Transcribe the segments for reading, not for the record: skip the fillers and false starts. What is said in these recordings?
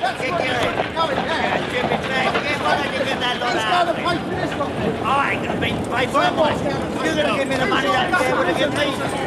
Che che that Oh, I ain't gonna make my boy. You're gonna give me the money that you're able to give me.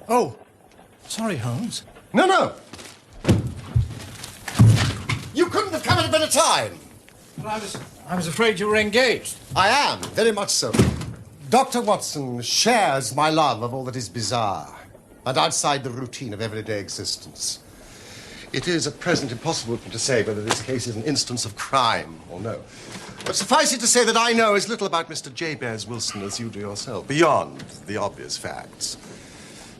Oh, sorry, Holmes. No. You couldn't have come at a better time. But I was afraid you were engaged. I am, very much so. Dr. Watson shares my love of all that is bizarre and outside the routine of everyday existence. It is at present impossible for me to say whether this case is an instance of crime or no. But suffice it to say that I know as little about Mr. Jabez Wilson as you do yourself, beyond the obvious facts.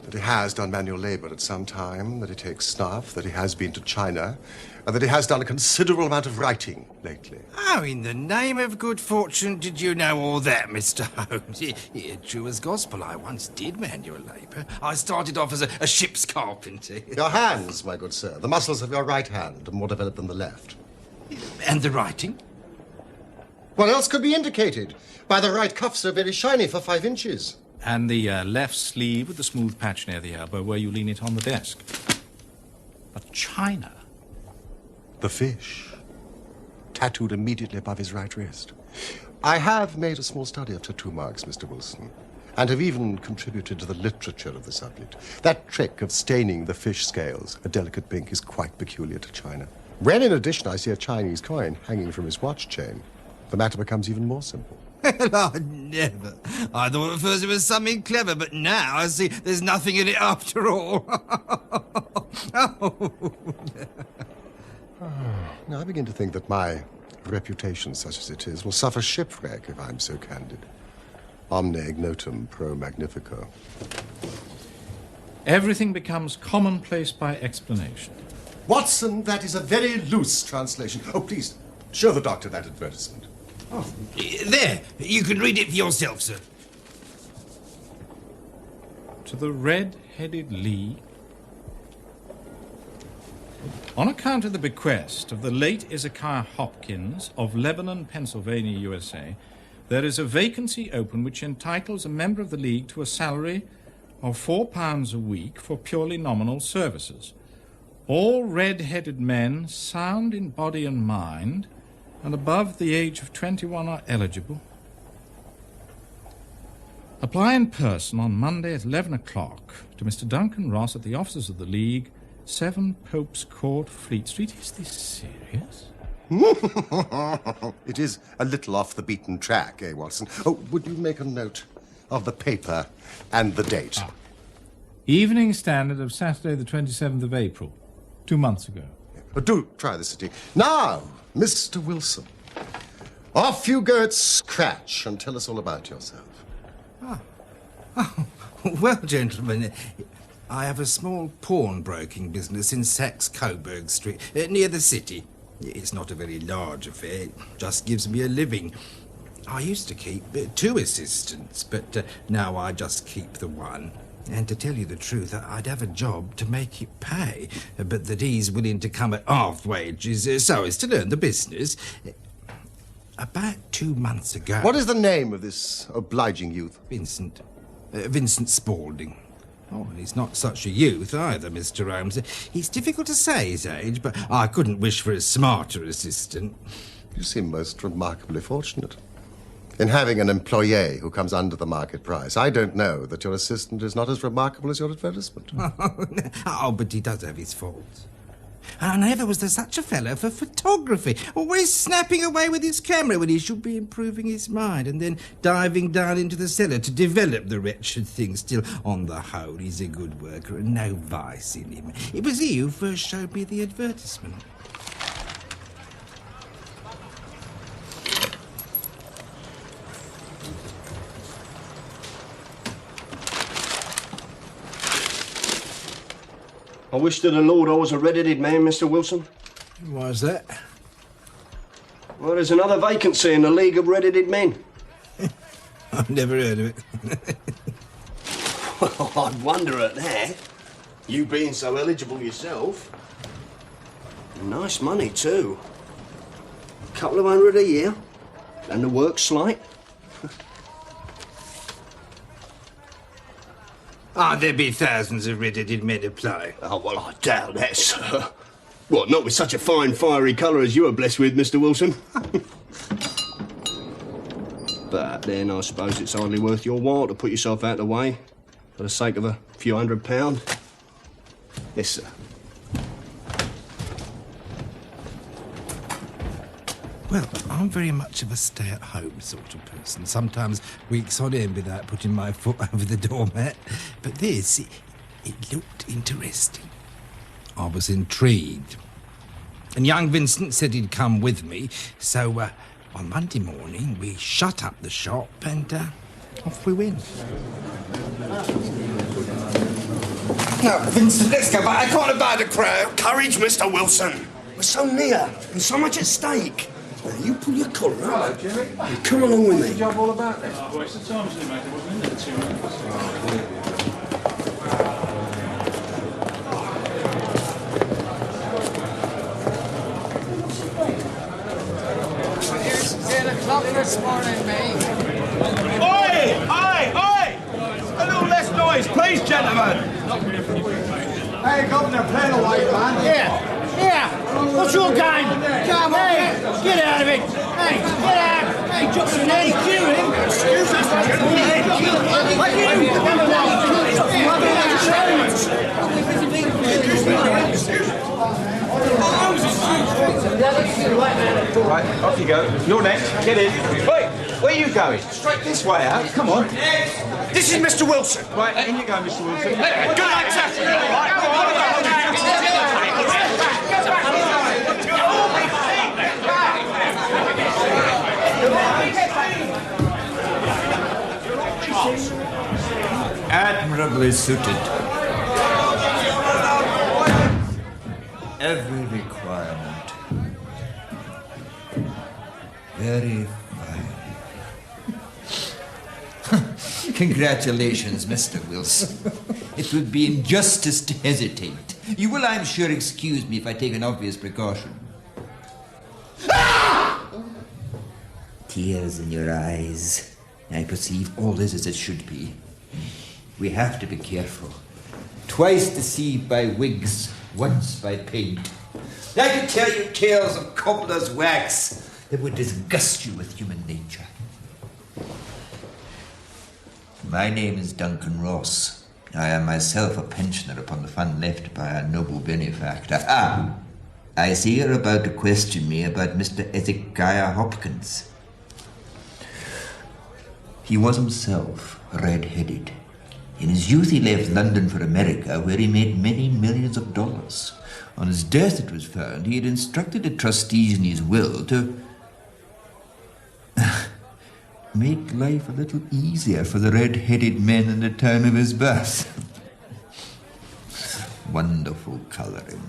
That he has done manual labor at some time, that he takes snuff, that he has been to China, and that he has done a considerable amount of writing lately. How in the name of good fortune did you know all that, Mr. Holmes? True as gospel, I once did manual labor. I started off as a ship's carpenter. Your hands, my good sir. The muscles of your right hand are more developed than the left. And the writing? What else could be indicated? By the right cuff so very shiny for 5 inches. And the left sleeve with the smooth patch near the elbow where you lean it on the desk. But China? The fish. Tattooed immediately above his right wrist. I have made a small study of tattoo marks, Mr. Wilson, and have even contributed to the literature of the subject. That trick of staining the fish scales a delicate pink is quite peculiar to China. When, in addition, I see a Chinese coin hanging from his watch chain, the matter becomes even more simple. Oh, never. I thought at first it was something clever, but now I see there's nothing in it after all. Oh. Now, I begin to think that my reputation, such as it is, will suffer shipwreck if I'm so candid. Omne ignotum pro magnifico. Everything becomes commonplace by explanation. Watson, that is a very loose translation. Oh, please, show the doctor that advertisement. Oh, there. You can read it for yourself, sir. To the Red-Headed League. On account of the bequest of the late Ezekiah Hopkins of Lebanon, Pennsylvania, USA, there is a vacancy open which entitles a member of the League to a salary of £4 a week for purely nominal services. All red-headed men, sound in body and mind, and above the age of 21 are eligible. Apply in person on Monday at 11 o'clock to Mr. Duncan Ross at the offices of the League, 7 Pope's Court, Fleet Street. Is this serious? It is a little off the beaten track, eh, Watson? Oh, would you make a note of the paper and the date? Evening Standard of Saturday the 27th of April, 2 months ago. Do try the city. Now, Mr. Wilson, off you go at scratch and tell us all about yourself. Oh, well, gentlemen, I have a small pawnbroking business in Saxe-Coburg Street, near the city. It's not a very large affair, it just gives me a living. I used to keep 2 assistants, but now I just keep the one. And to tell you the truth, I'd have a job to make it pay, but that he's willing to come at half wages so as to learn the business. About 2 months ago... What is the name of this obliging youth? Vincent. Vincent Spaulding. Oh, and he's not such a youth either, Mr. Holmes. He's difficult to say his age, but I couldn't wish for a smarter assistant. You seem most remarkably fortunate in having an employee who comes under the market price. I don't know that your assistant is not as remarkable as your advertisement. Oh, but he does have his faults. And never was there such a fellow for photography, always snapping away with his camera when he should be improving his mind, and then diving down into the cellar to develop the wretched thing. Still, on the whole, he's a good worker and no vice in him. It was he who first showed me the advertisement. I wish to the Lord I was a red-headed man, Mr. Wilson. Why's that? Well, there's another vacancy in the League of Red-Headed Men. I've never heard of it. Well, I'd wonder at that. You being so eligible yourself. Nice money, too. A couple of $100 a year. And the work's slight. There'd be thousands of red-headed men apply. Oh, well, I doubt that, sir. What, not with such a fine, fiery colour as you are blessed with, Mr. Wilson? But then I suppose it's hardly worth your while to put yourself out of the way for the sake of a few £100. Yes, sir. Well, I'm very much of a stay-at-home sort of person. Sometimes weeks on end without putting my foot over the doormat. But this, it looked interesting. I was intrigued. And young Vincent said he'd come with me. So, on Monday morning, we shut up the shop and off we went. Now, Vincent, let's go back. I can't abide a crowd. Courage, Mr. Wilson. We're so near and so much at stake. Now, you pull your collar up. Hello, Jimmy. Come along with me. Job all about this. Oh, waste of time, mate. It wasn't in there 2 minutes. Here's 10 o'clock this morning, mate. Oi! Oi! Oi! A little less noise, please, gentlemen. Hey, Governor, playing away, man. Yeah. What's your game? Come on, get out of it. Right, off you go. You're next. Get in. Wait, where are you going? Straight this way out. Come on. This is Mr. Wilson. Right, in you go, Mr. Wilson. Good night, Admirably suited. Every requirement. Very fine. Congratulations, Mr. Wilson. It would be injustice to hesitate. You will, I'm sure, excuse me if I take an obvious precaution. Tears in your eyes. I perceive all is as it should be. We have to be careful. Twice deceived by wigs, once by paint. I could tell you tales of cobbler's wax that would disgust you with human nature. My name is Duncan Ross. I am myself a pensioner upon the fund left by a noble benefactor. I see you're about to question me about Mr. Ezekiah Hopkins. He was himself red-headed. In his youth he left London for America, where he made many millions of dollars. On his death, it was found, he had instructed the trustees in his will to make life a little easier for the red-headed men in the time of his birth. Wonderful colouring.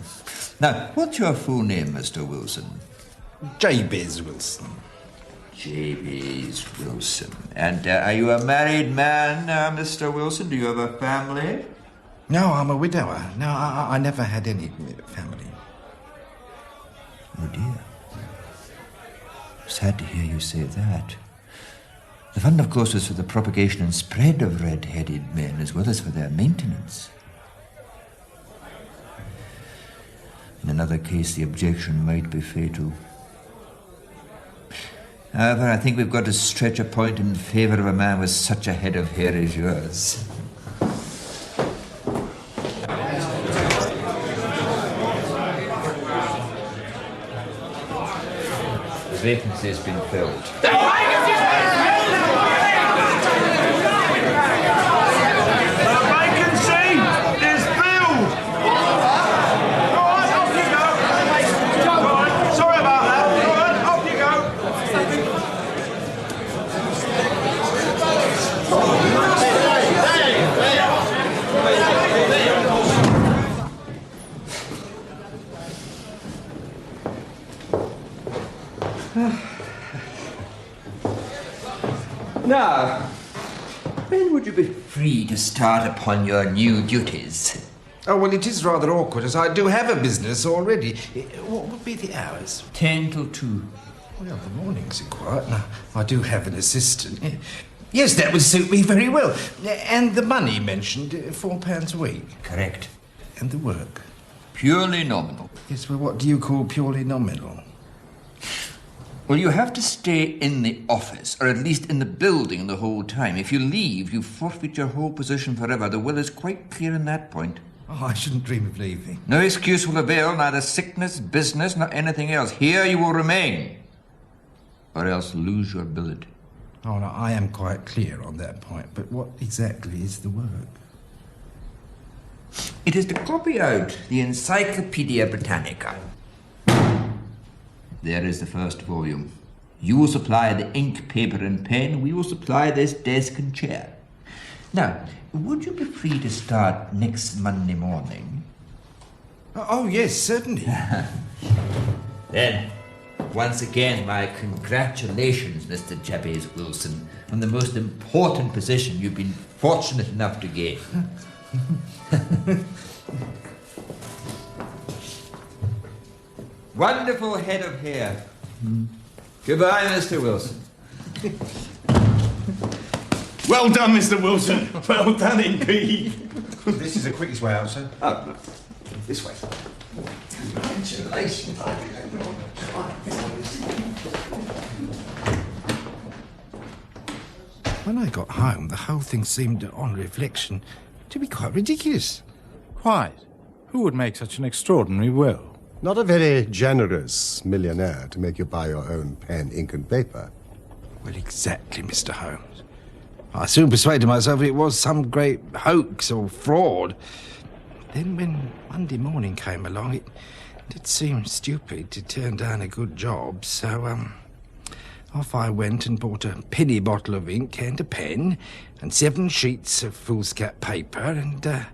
Now, what's your full name, Mr. Wilson? Jabez Wilson. Jabez Wilson. And are you a married man, Mr. Wilson? Do you have a family? No, I'm a widower. No, I never had any family. Oh, dear. Sad to hear you say that. The fund, of course, was for the propagation and spread of red-headed men, as well as for their maintenance. In another case, the objection might be fatal. However, I think we've got to stretch a point in favour of a man with such a head of hair as yours. The vacancy has been filled. Now, when would you be free to start upon your new duties? Oh, well, it is rather awkward, as I do have a business already. What would be the hours? 10 till 2. Well, the mornings are quiet. Now, I do have an assistant. Yes, that would suit me very well. And the money mentioned, £4 a week. Correct. And the work? Purely nominal. Yes, well, what do you call purely nominal? Well, you have to stay in the office, or at least in the building the whole time. If you leave, you forfeit your whole position forever. The will is quite clear on that point. Oh, I shouldn't dream of leaving. No excuse will avail, neither sickness, business, nor anything else. Here you will remain, or else lose your billet. Oh, no, I am quite clear on that point, but what exactly is the work? It is to copy out the Encyclopedia Britannica. There is the first volume. You will supply the ink, paper, and pen. We will supply this desk and chair. Now, would you be free to start next Monday morning? Oh, yes, certainly. Then, once again, my congratulations, Mr. Jabez Wilson, on the most important position you've been fortunate enough to gain. Wonderful head of hair. Goodbye, Mr. Wilson. Well done, Mr. Wilson. Well done indeed. This is the quickest way out, sir. Oh, no. This way. When I got home, the whole thing seemed, on reflection, to be quite ridiculous. Quite. Who would make such an extraordinary will? Not a very generous millionaire to make you buy your own pen, ink, and paper. Well, exactly, Mr. Holmes. I soon persuaded myself it was some great hoax or fraud. Then when Monday morning came along, it did seem stupid to turn down a good job, so, off I went and bought a penny bottle of ink and a pen and 7 sheets of foolscap paper, and,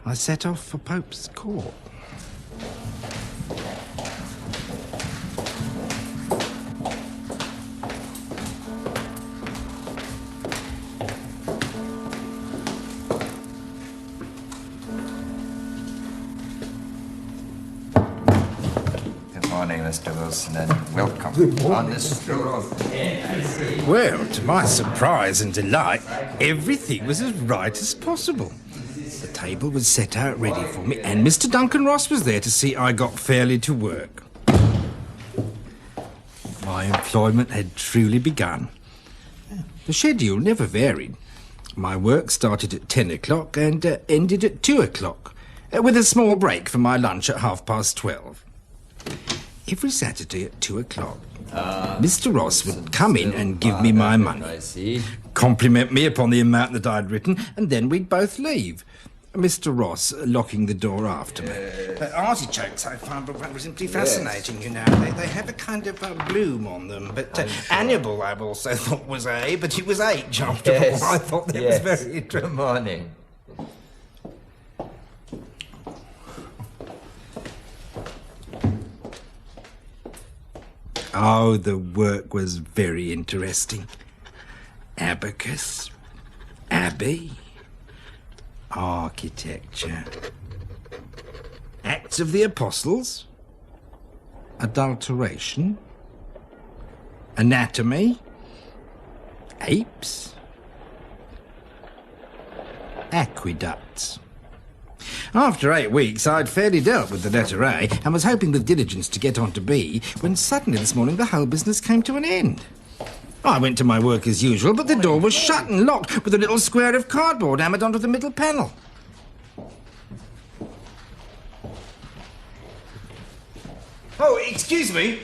I set off for Pope's Court. Good morning, Mr. Wilson, and welcome on this tour of... Well, to my surprise and delight, everything was as right as possible. The table was set out ready for me, and Mr. Duncan Ross was there to see I got fairly to work. My employment had truly begun. The schedule never varied. My work started at 10 o'clock and ended at 2 o'clock, with a small break for my lunch at 12:30. Every Saturday at 2 o'clock, Mr. Ross would come in and give me my money, I see. compliment me upon the amount that I'd written, and then we'd both leave. Mr. Ross locking the door after me. Artichokes, I find, were simply fascinating, you know. They have a kind of bloom on them. But Hannibal, I also thought was A, but it was H after all. I thought that was very interesting. Good morning. Oh, the work was very interesting. Abacus, abbey, architecture, Acts of the Apostles, adulteration, anatomy, apes, aqueducts. After 8 weeks, I'd fairly dealt with the letter A and was hoping with diligence to get on to B, when suddenly this morning the whole business came to an end. I went to my work as usual, but the door was shut and locked with a little square of cardboard hammered onto the middle panel. Oh, excuse me.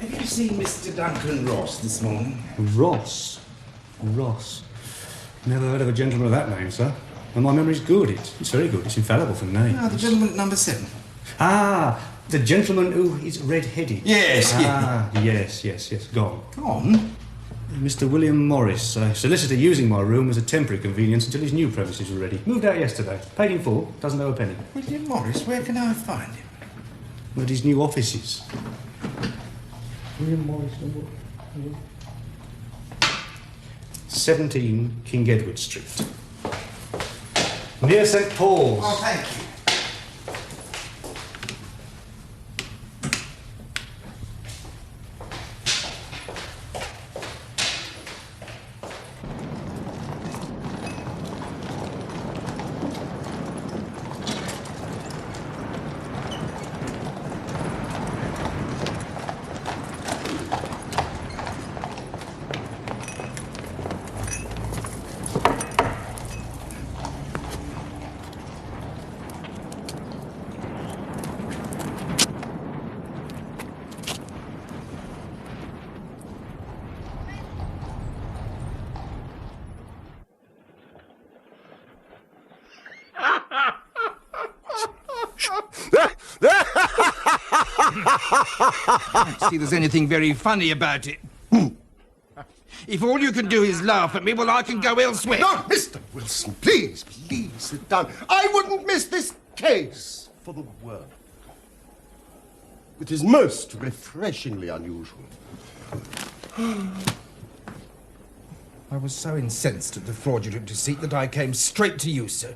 Have you seen Mr. Duncan Ross this morning? Ross? Ross? Never heard of a gentleman of that name, sir. And my memory's good. It's very good. It's infallible for names. Ah, the gentleman at number 7. Ah, the gentleman who is red-headed. Yes, yes. Gone. Gone? Mr. William Morris, a solicitor using my room as a temporary convenience until his new premises were ready. Moved out yesterday. Paid in full. Doesn't owe a penny. William Morris? Where can I find him? At his new offices. William Morris, 17 King Edward Street. Near St. Paul's. Oh, thank you. I don't see there's anything very funny about it. If all you can do is laugh at me, well, I can go elsewhere. No, Mr. Wilson, please sit down. I wouldn't miss this case for the world. It is most refreshingly unusual. I was so incensed at the fraudulent deceit that I came straight to you, sir.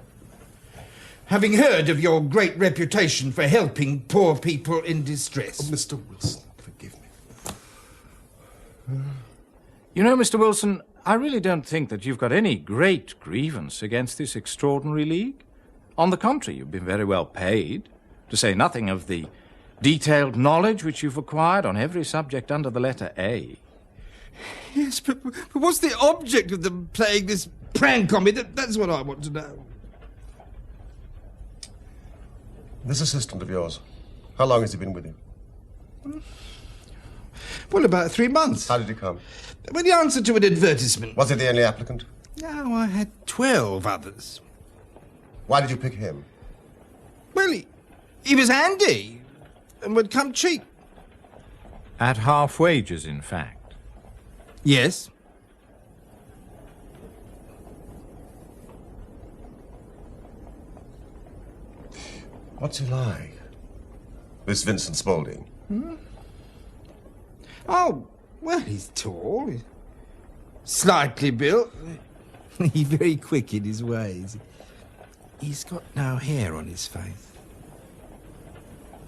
Having heard of your great reputation for helping poor people in distress. Oh, Mr. Wilson, forgive me. You know, Mr. Wilson, I really don't think that you've got any great grievance against this extraordinary league. On the contrary, you've been very well paid, to say nothing of the detailed knowledge which you've acquired on every subject under the letter A. Yes, but what's the object of them playing this prank on me? That's what I want to know. This assistant of yours, how long has he been with you? Well, about 3 months. How did he come? Well, the answer to an advertisement. Was he the only applicant? No, I had 12 others. Why did you pick him? Well, he was handy and would come cheap. At half wages, in fact. Yes. What's he like? This Vincent Spaulding? Oh, well, he's tall, he's slightly built. He's very quick in his ways. He's got no hair on his face.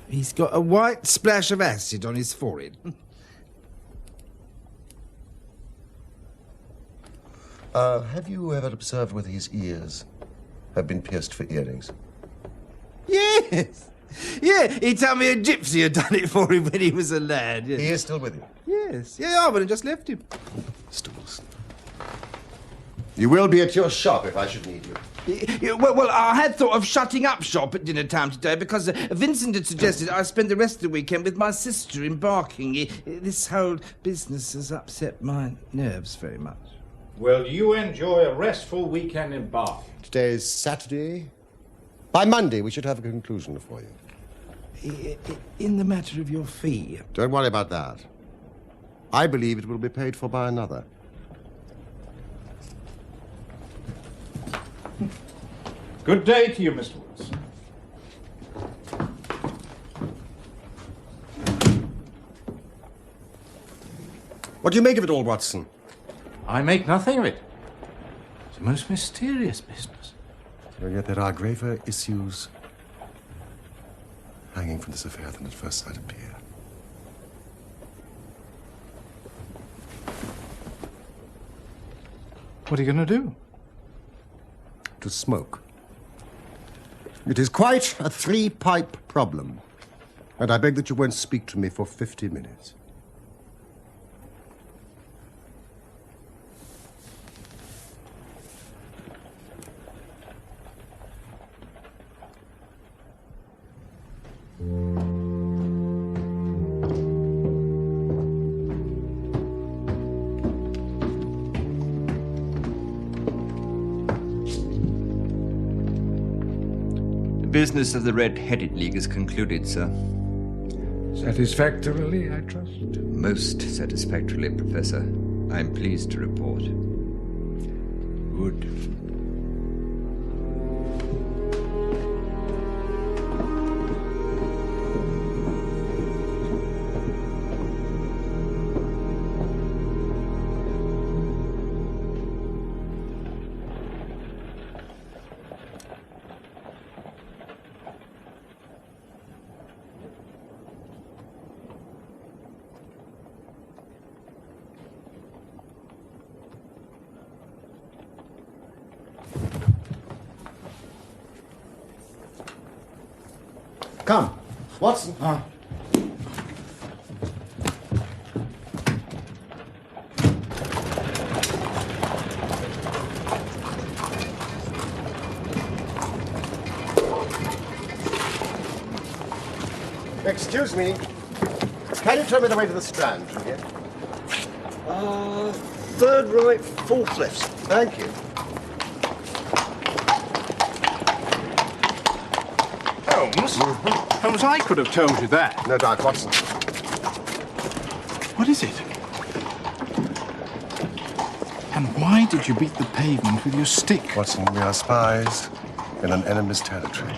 He's got a white splash of acid on his forehead. Have you ever observed whether his ears have been pierced for earrings? Yes. Yeah, he told me a gypsy had done it for him when he was a lad. Yes. He is still with you? Yes. Yeah, I would have just left him. Mr. Wilson. You will be at your shop if I should need you. Well, I had thought of shutting up shop at dinner time today because Vincent had suggested I spend the rest of the weekend with my sister in Barking. This whole business has upset my nerves very much. Well, you enjoy a restful weekend in Bath. Today is Saturday. By Monday, we should have a conclusion for you. In the matter of your fee. Don't worry about that. I believe it will be paid for by another. Good day to you, Mr. Wilson. What do you make of it all, Watson? I make nothing of it. It's a most mysterious business. And yet there are graver issues hanging from this affair than at first sight appear. What are you going to do? To smoke. It is quite a three-pipe problem, and I beg that you won't speak to me for 50 minutes. The business of the Red-Headed League is concluded, sir. Satisfactorily, I trust? Most satisfactorily, Professor. I'm pleased to report. Good. Come, Watson. Excuse me. Can you tell me the way to the Strand from here? Third right, fourth left. Thank you. Holmes? Holmes, I could have told you that. No doubt, Watson. What is it? And why did you beat the pavement with your stick? Watson, we are spies in an enemy's territory.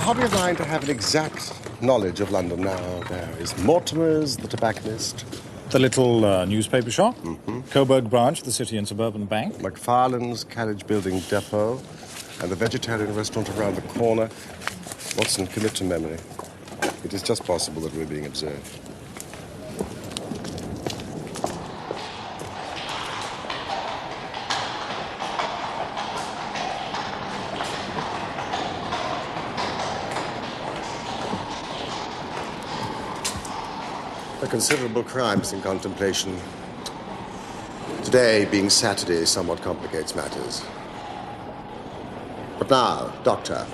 Hobby of mine to have an exact knowledge of London now. There is Mortimer's, the tobacconist, The little newspaper shop, Coburg branch of the City and Suburban Bank. McFarlane's carriage building depot, and the vegetarian restaurant around the corner. Watson, commit to memory. It is just possible that we're being observed. A considerable crimes in contemplation. Today, being Saturday, somewhat complicates matters. But now, Doctor,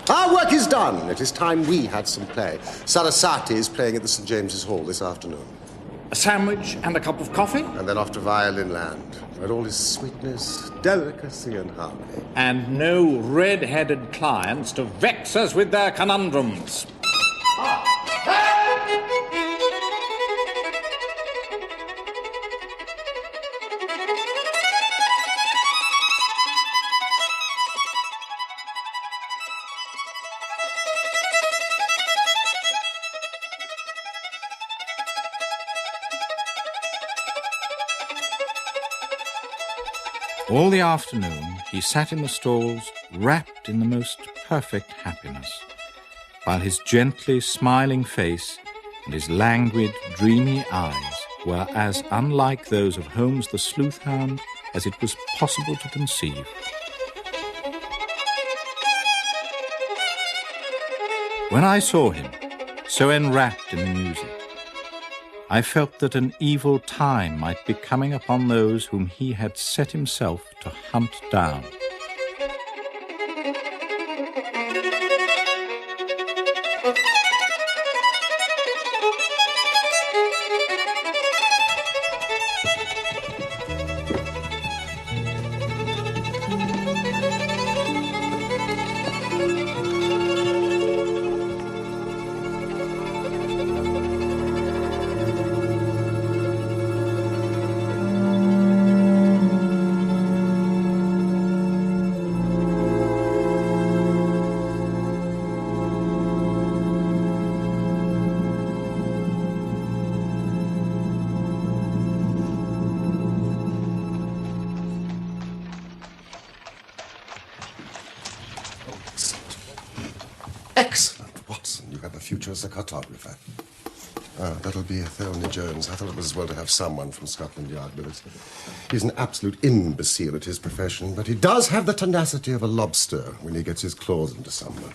our work is done. It is time we had some play. Sarasate is playing at the St. James's Hall this afternoon. A sandwich and a cup of coffee. And then off to Violin Land, where all is sweetness, delicacy, and harmony. And no red-headed clients to vex us with their conundrums. All the afternoon, he sat in the stalls, wrapped in the most perfect happiness, while his gently smiling face and his languid, dreamy eyes were as unlike those of Holmes the sleuth-hound as it was possible to conceive. When I saw him, so enwrapped in the music, I felt that an evil time might be coming upon those whom he had set himself to hunt down. Excellent, Watson. You have a future as a cartographer. That'll be Thelmy Jones. I thought it was as well to have someone from Scotland Yard with us. He's an absolute imbecile at his profession, but he does have the tenacity of a lobster when he gets his claws into someone.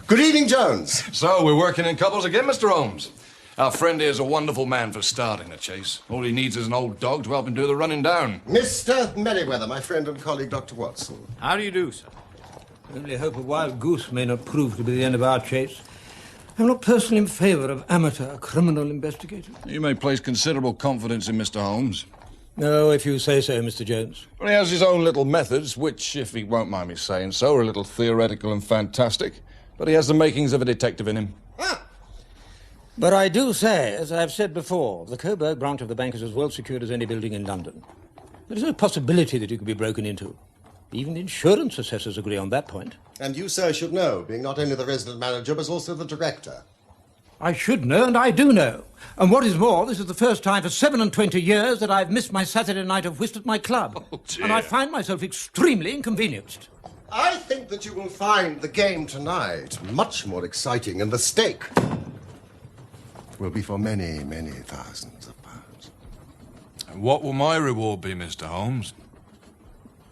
Good evening, Jones. So, we're working in couples again, Mr. Holmes. Our friend here is a wonderful man for starting the chase. All he needs is an old dog to help him do the running down. Mr. Merriweather, my friend and colleague, Dr. Watson. How do you do, sir? I only hope a wild goose may not prove to be the end of our chase. I'm not personally in favour of amateur criminal investigators. You may place considerable confidence in Mr. Holmes. No, if you say so, Mr. Jones. Well, he has his own little methods, which, if he won't mind me saying so, are a little theoretical and fantastic. But he has the makings of a detective in him. But I do say, as I've said before, the Coburg branch of the bank is as well secured as any building in London. There is no possibility that it could be broken into. Even the insurance assessors agree on that point. And you, sir, should know, being not only the resident manager, but also the director. I should know, and I do know. And what is more, this is the first time for 27 years that I've missed my Saturday night of whist at my club. Oh, dear. And I find myself extremely inconvenienced. I think that you will find the game tonight much more exciting, and the stake will be for many, many thousands of pounds. And what will my reward be, Mr. Holmes?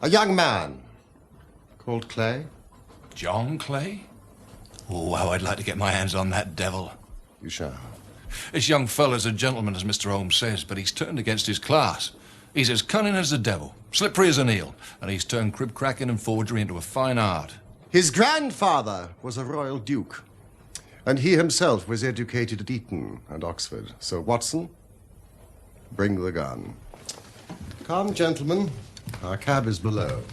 A young man called Clay. John Clay? Oh, how I'd like to get my hands on that devil. You shall. This young fella's a gentleman, as Mr. Holmes says, but he's turned against his class. He's as cunning as the devil, slippery as an eel, and he's turned crib-cracking and forgery into a fine art. His grandfather was a royal duke, and he himself was educated at Eton and Oxford. So, Watson, bring the gun. Come, gentlemen. Our cab is below.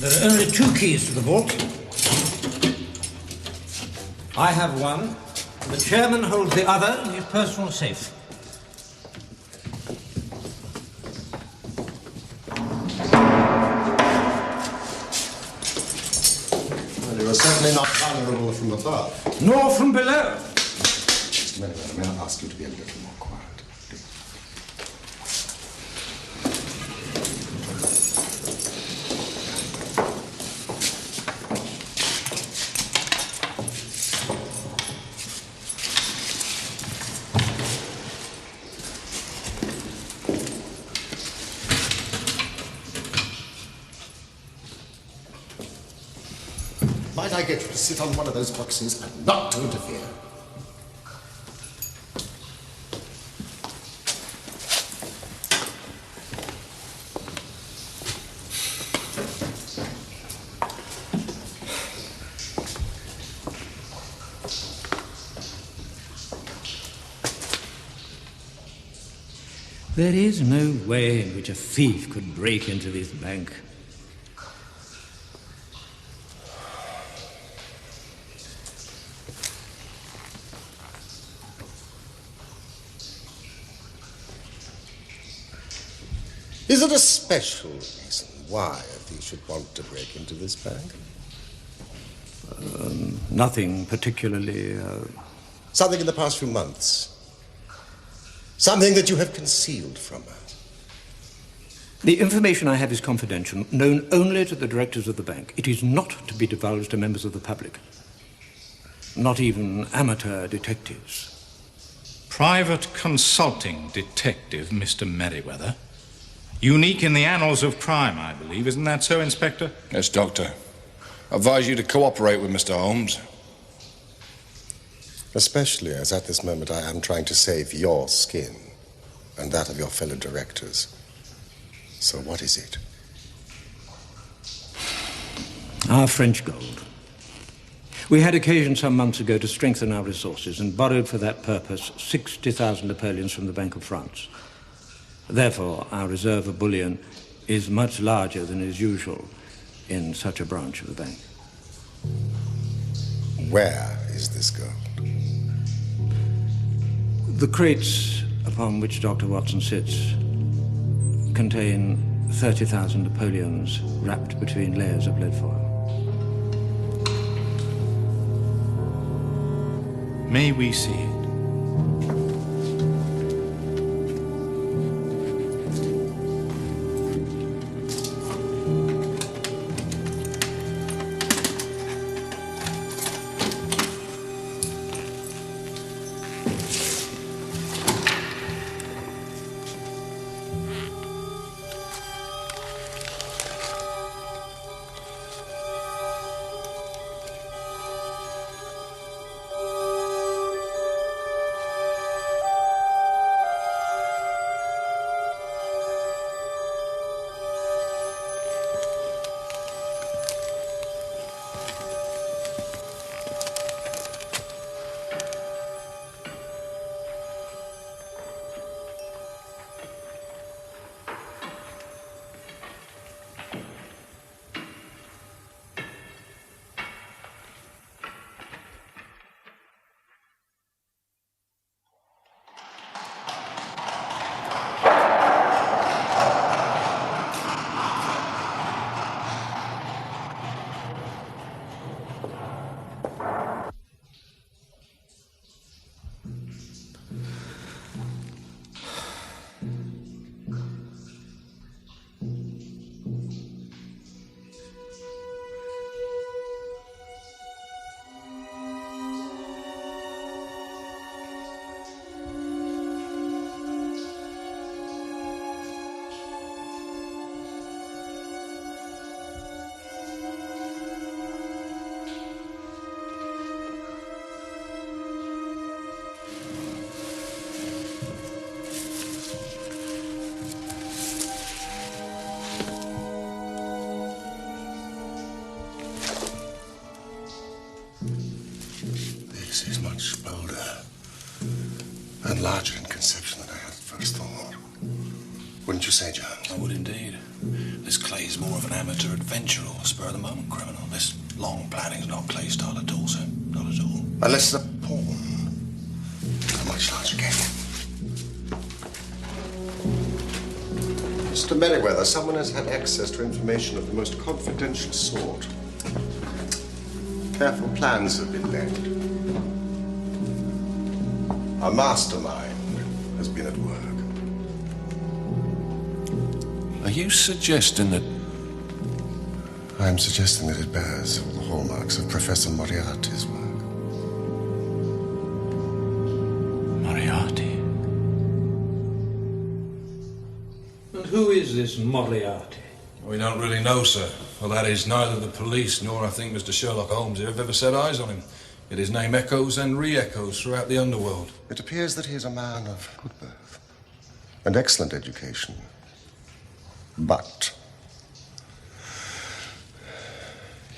There are only 2 keys to the vault. I have one. The chairman holds the other in his personal safe. Well, you are certainly not vulnerable from above. Nor from below. Mr. Merriweather, may I ask you to be a little more quiet? Might I get you to sit on one of those boxes and not to interfere? There is no way in which a thief could break into this bank. Is it a special reason why a thief should want to break into this bank? Nothing particularly... Something in the past few months? Something that you have concealed from us? The information I have is confidential, known only to the directors of the bank. It is not to be divulged to members of the public. Not even amateur detectives. Private consulting detective, Mr. Merriweather. Unique in the annals of crime, I believe. Isn't that so, Inspector? Yes, Doctor. I advise you to cooperate with Mr. Holmes. Especially as at this moment I am trying to save your skin and that of your fellow directors. So what is it? Our French gold. We had occasion some months ago to strengthen our resources and borrowed for that purpose 60,000 napoleons from the Bank of France. Therefore, our reserve of bullion is much larger than is usual in such a branch of the bank. Where is this gold? The crates upon which Dr. Watson sits contain 30,000 napoleons wrapped between layers of lead foil. May we see it? This is much bolder and larger in conception than I had at first thought. Wouldn't you say, Jones? I would indeed. There's This Clay's more of an amateur adventurer or spur-of-the-moment criminal. This long planning's not Clay's style at all, sir. Not at all. Unless the pawn. A much larger game. Mr. Merriweather, someone has had access to information of the most confidential sort. Careful plans have been laid. A mastermind has been at work. Are you suggesting that... I'm suggesting that it bears all the hallmarks of Professor Moriarty's work. Moriarty? And who is this Moriarty? We don't really know, sir. Well, that is, neither the police nor, I think, Mr. Sherlock Holmes have ever set eyes on him. Yet his name echoes and re-echoes throughout the underworld. It appears that he is a man of good birth and excellent education. But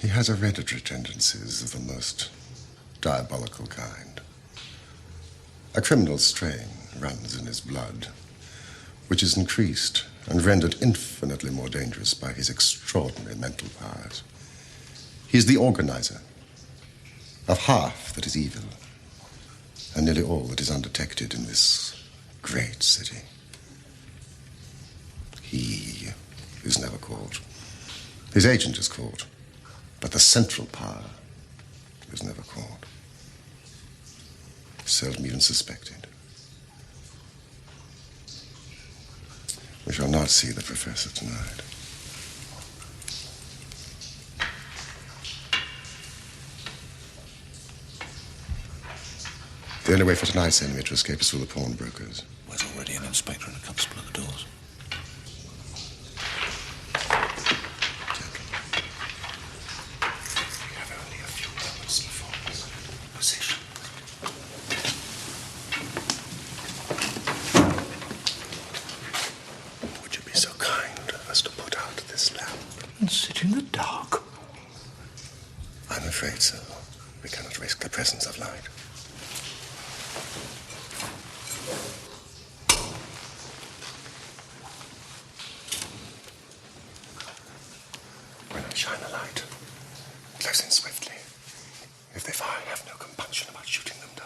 he has hereditary tendencies of the most diabolical kind. A criminal strain runs in his blood, which is increased and rendered infinitely more dangerous by his extraordinary mental powers. He is the organizer of half that is evil and nearly all that is undetected in this great city. He is never caught. His agent is caught, but the central power is never caught. Seldom even suspected. We shall not see the professor tonight. The only way for tonight's enemy to escape is through the pawnbrokers. There's already an inspector and a constable at the doors. And sit in the dark? I'm afraid so. We cannot risk the presence of light. When I shine a light, close in swiftly. If they fire, I have no compunction about shooting them down.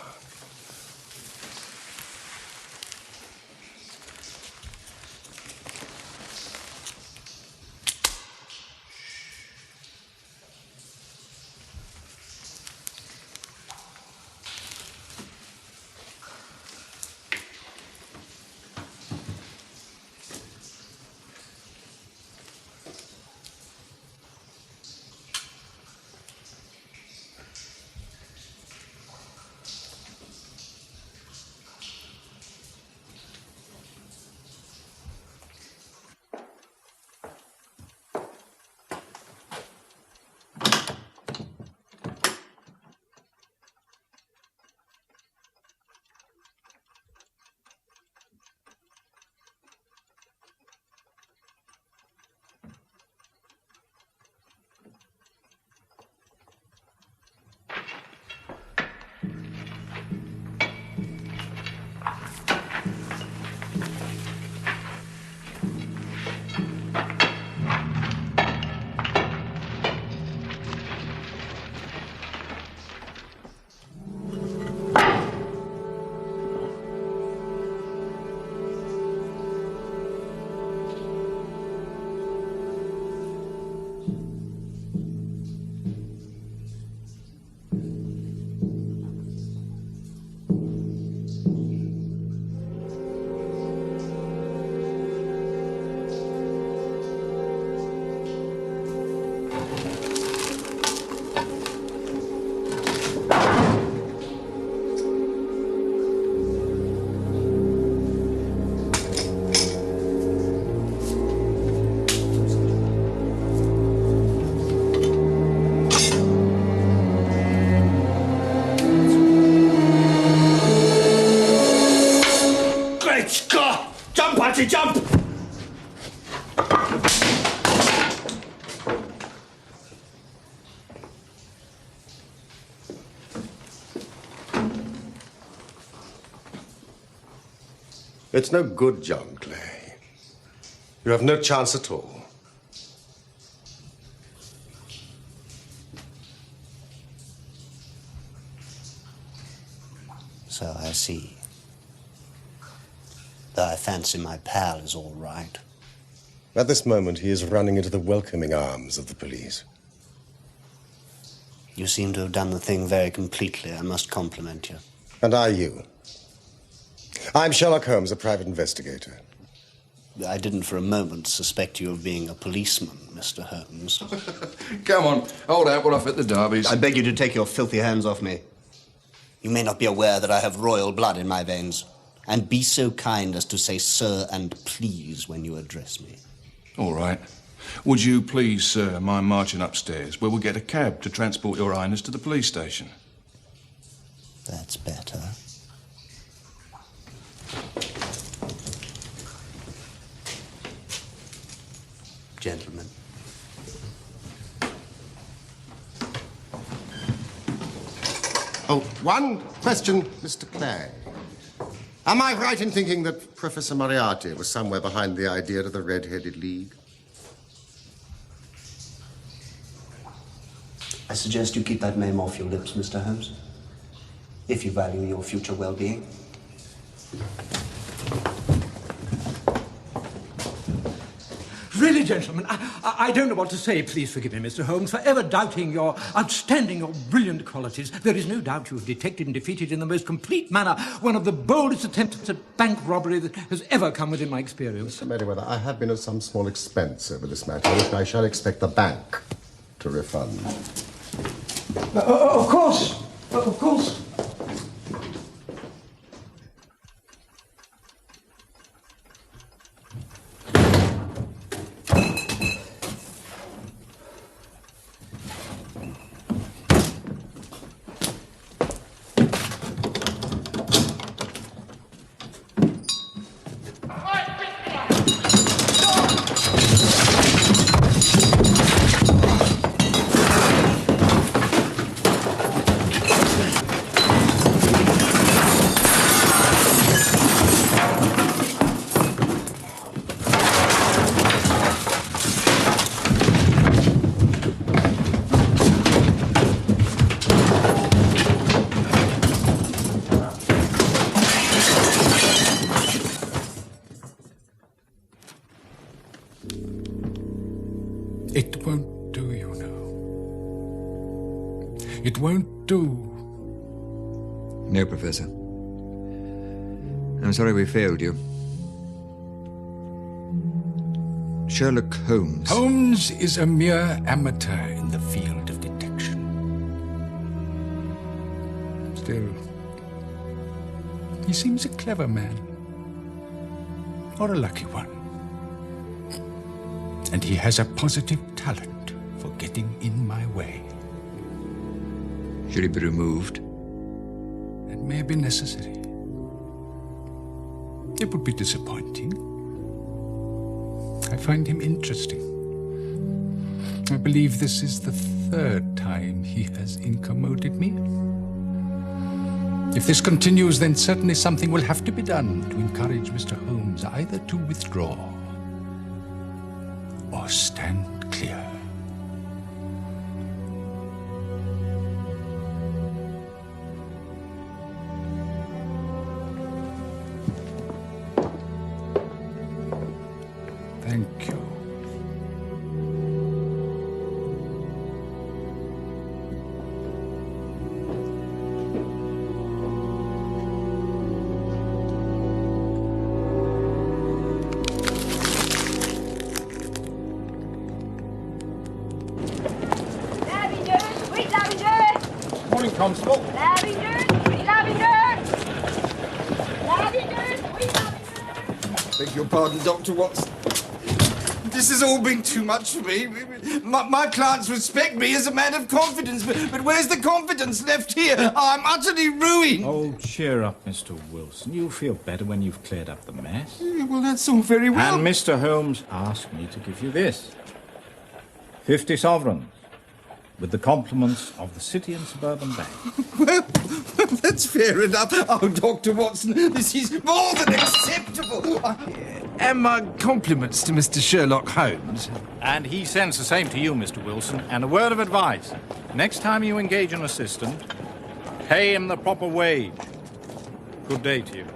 Jump! It's no good, John Clay. You have no chance at all. So I see. Though I fancy my pal is all right. At this moment, he is running into the welcoming arms of the police. You seem to have done the thing very completely. I must compliment you. And are you? I'm Sherlock Holmes, a private investigator. I didn't for a moment suspect you of being a policeman, Mr. Holmes. Come on, hold out. We're off at the Derbies. I beg you to take your filthy hands off me. You may not be aware that I have royal blood in my veins. And be so kind as to say sir and please when you address me. All right. Would you please, sir, mind marching upstairs, where we'll get a cab to transport your highness to the police station? That's better. Gentlemen. Oh, one question, Mr. Clay. Am I right in thinking that Professor Moriarty was somewhere behind the idea of the Red-Headed League? I suggest you keep that name off your lips, Mr. Holmes, if you value your future well-being. Really, gentlemen, I don't know what to say. Please forgive me, Mr. Holmes, for ever doubting your outstanding, your brilliant qualities. There is no doubt you have detected and defeated in the most complete manner one of the boldest attempts at bank robbery that has ever come within my experience. Mr. Merriweather, I have been at some small expense over this matter, which I shall expect the bank to refund. Of course. Of course. It won't do, you know. It won't do. No, Professor. I'm sorry we failed you. Sherlock Holmes. Holmes is a mere amateur in the field of detection. Still, he seems a clever man. Or a lucky one. And he has a positive talent for getting in my way. Should he be removed? It may be necessary. It would be disappointing. I find him interesting. I believe this is the third time he has incommoded me. If this continues, then certainly something will have to be done to encourage Mr. Holmes either to withdraw or stand clear. Thank you. Morning, Constable. Lavender, sweet lavender. Lavender, sweet lavender. Beg your pardon, Dr. Watson. This has all been too much for me. My clients respect me as a man of confidence, but where's the confidence left here? I'm utterly ruined. Oh, cheer up, Mr. Wilson. You'll feel better when you've cleared up the mess. Yeah, well, that's all very well. And Mr. Holmes asked me to give you this. 50 sovereigns, with the compliments of the City and Suburban Bank. Well, that's fair enough. Oh, Dr. Watson, this is more than acceptable. And my compliments to Mr. Sherlock Holmes. And he sends the same to you, Mr. Wilson. And a word of advice. Next time you engage an assistant, pay him the proper wage. Good day to you.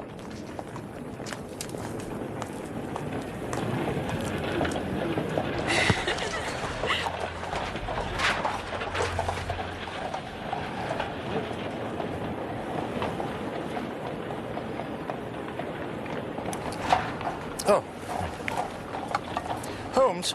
Oh. Holmes,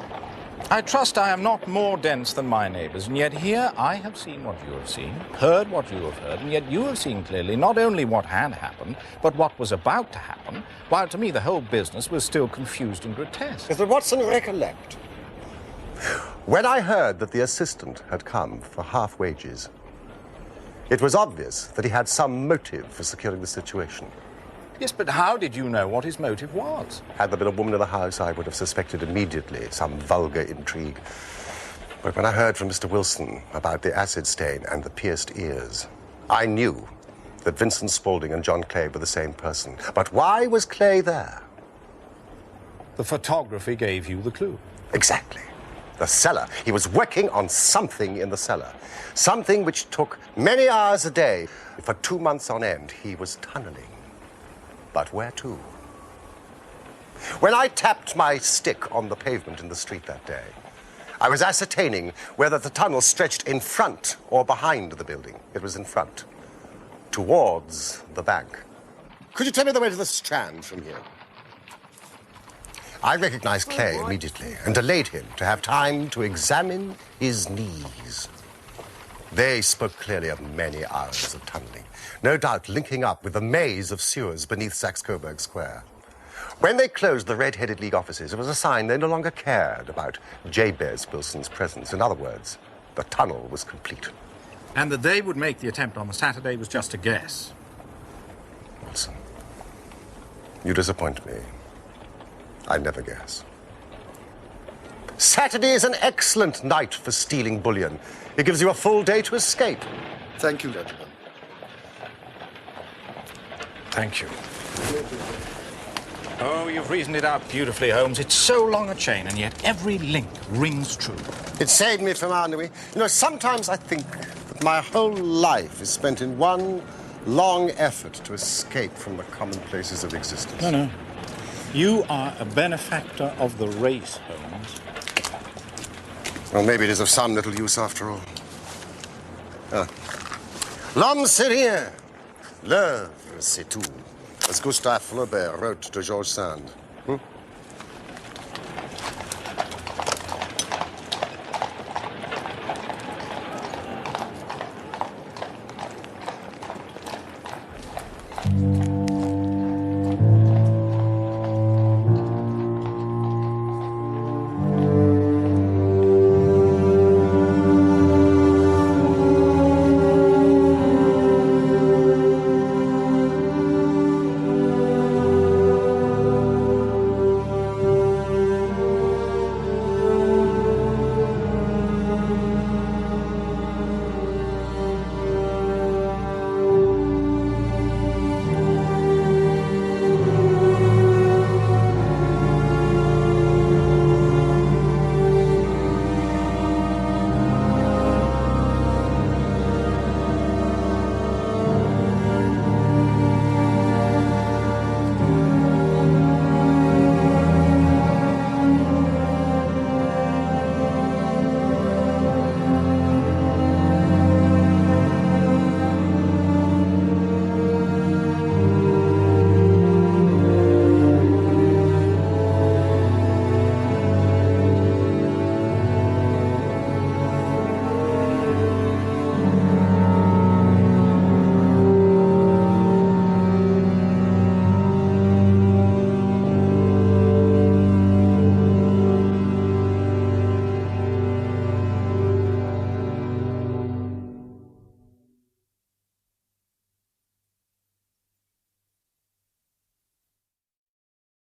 I trust I am not more dense than my neighbours, and yet here I have seen what you have seen, heard what you have heard, and yet you have seen clearly not only what had happened, but what was about to happen, while to me the whole business was still confused and grotesque. Mr. Watson, recollect. When I heard that the assistant had come for half wages, it was obvious that he had some motive for securing the situation. Yes, but how did you know what his motive was? Had there been a woman in the house, I would have suspected immediately some vulgar intrigue. But when I heard from Mr. Wilson about the acid stain and the pierced ears, I knew that Vincent Spaulding and John Clay were the same person. But why was Clay there? The photography gave you the clue. Exactly. The cellar. He was working on something in the cellar. Something which took many hours a day. For 2 months on end, he was tunneling. But where to? When I tapped my stick on the pavement in the street that day, I was ascertaining whether the tunnel stretched in front or behind the building. It was in front, towards the bank. Could you tell me the way to the Strand from here? I recognized Clay immediately and delayed him to have time to examine his knees. They spoke clearly of many hours of tunneling, no doubt linking up with the maze of sewers beneath Saxe-Coburg Square. When they closed the Red-Headed League offices, it was a sign they no longer cared about Jabez Wilson's presence. In other words, the tunnel was complete. And that they would make the attempt on the Saturday was just a guess. Wilson, you disappoint me. I never guess. Saturday is an excellent night for stealing bullion. It gives you a full day to escape. Thank you, gentlemen. Thank you. Oh, you've reasoned it out beautifully, Holmes. It's so long a chain, and yet every link rings true. It saved me from ennui. You know, sometimes I think that my whole life is spent in one long effort to escape from the commonplaces of existence. No. You are a benefactor of the race, Holmes. Well, maybe it is of some little use after all. L'homme c'est rien, l'œuvre c'est tout, as Gustave Flaubert wrote to George Sand.